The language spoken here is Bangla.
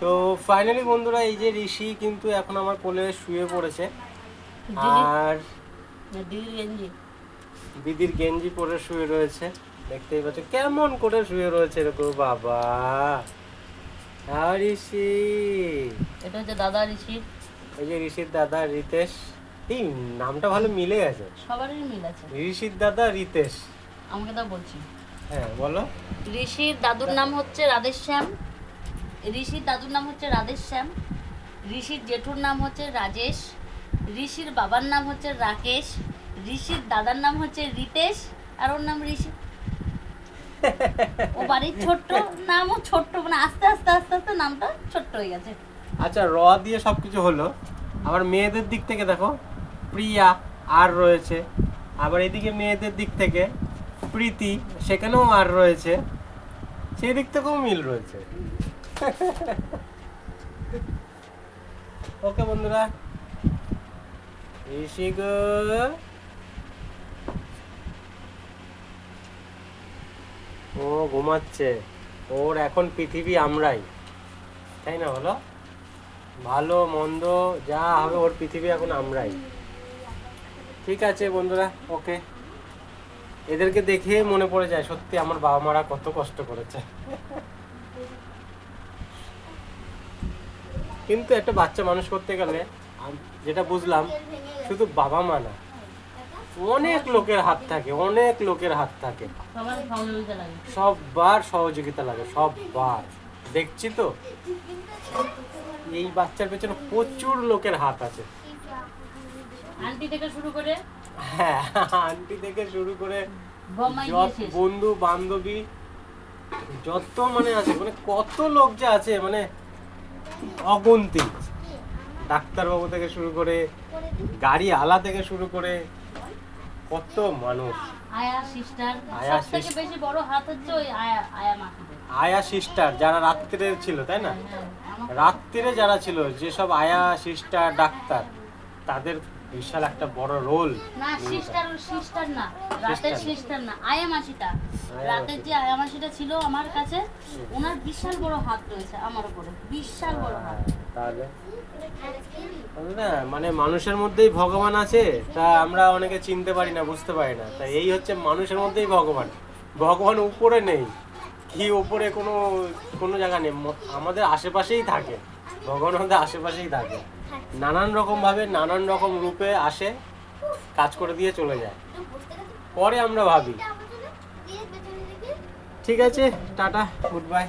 তো ফাইনালি বন্ধুরা, এই যে ঋষি কিন্তু এখন আমার কোলে শুয়ে পড়েছে, আর দিদির গেঞ্জি পরে শুয়ে রয়েছে। দেখতেই পাচ্ছ কেমন করে শুয়ে রয়েছে এরকম। বাবা আর ঋষি, এটা হচ্ছে দাদা ঋষি। এই যে ঋষির দাদা রিতেশ। এই নামটা ভালো মিলে গেছে, সবারই মিল আছে। ঋষির দাদা রিতেশ। আমাকে তো বলছি, হ্যাঁ বলো। ঋষির দাদুর নাম হচ্ছে রাধেশ্যাম। ঋষির দাদুর নাম হচ্ছে রাধেশ্যাম। ঋষির জেঠুর নাম হচ্ছে রাজেশ। ঋষির বাবার নাম হচ্ছে রাকেশ। ঋষির দাদার নাম হচ্ছে রিতেশ, আর ওর নাম ঋষি। ও বাড়ির ছোট্ট, নামও ছোট্ট, মানে আস্তে আস্তে আস্তে আস্তে নামটা ছোট্ট হয়ে গেছে। আচ্ছা, র দিয়ে সবকিছু হলো। আবার মেয়েদের দিক থেকে দেখো, প্রিয়া আর রয়েছে। আবার এদিকে মেয়েদের দিক থেকে প্রীতি, সেখানেও আর রয়েছে। সেই দিক থেকেও মিল রয়েছে। ওকে বন্ধুরা, ঋষি গো, ও ঘুমাচ্ছে। ওর এখন পৃথিবী আমরাই, তাই না? বলো, ভালো মন্দ যা হবে ওর পৃথিবী এখন আমরাই। ঠিক আছে বন্ধুরা, ওকে। এদেরকে দেখে মনে পড়ে যায় সত্যি আমার বাবা মারা কত কষ্ট করেছে। কিন্তু একটা বাচ্চা মানুষ করতে গেলে যেটা বুঝলাম, শুধু বাবা মা না, অনেক লোকের হাত থাকে, অনেক লোকের হাত থাকে। সববার সহযোগিতা লাগে, সববার। দেখছি তো এই বাচ্চার পেছনে প্রচুর লোকের হাত আছে। আন্টি থেকে শুরু করে, হ্যাঁ, আন্টি থেকে শুরু করে বম্মাই যত গিয়েছিস। বন্ধু বান্ধবী যত মানে আছে, মানে কত লোক যে আছে, মানে অগুন্তি। ডাক্তারবাবু থেকে শুরু করে, গাড়ি আলা থেকে শুরু করে, কত মানুষ। আয়া সিস্টার, আয়া সবথেকে sister। বেশি বড় হাত হচ্ছে ওই আয়া মাসিদের। আয়া সিস্টার যারা রাত্রিরে ছিল, তাই না? হ্যাঁ, রাত্রিরে যারা ছিল, যেসব আয়া সিস্টার ডাক্তার, তাদের বিশাল একটা বড় রোল। না সিস্টার না, রাতের সিস্টার না, আয়া মাসিটা। রাতের যে আয়া মাসিটা ছিল আমার কাছে, ওনার বিশাল বড় হাত রয়েছে আমার উপরে, বিশাল বড় হাত। তাহলে না, মানে মানুষের মধ্যেই ভগবান আছে, তা আমরা অনেকে চিনতে পারি না, বুঝতে পারি না। তাই এই হচ্ছে মানুষের মধ্যেই ভগবান। ভগবান উপরে নেই, কি উপরে কোনো কোনো জায়গা নেই, আমাদের আশেপাশেই থাকে। ভগবান আমাদের আশেপাশেই থাকে, নানান রকম ভাবে, নানান রকম রূপে আসে, কাজ করে দিয়ে চলে যায়। পরে আমরা ভাবি। ঠিক আছে, টাটা, গুড বাই।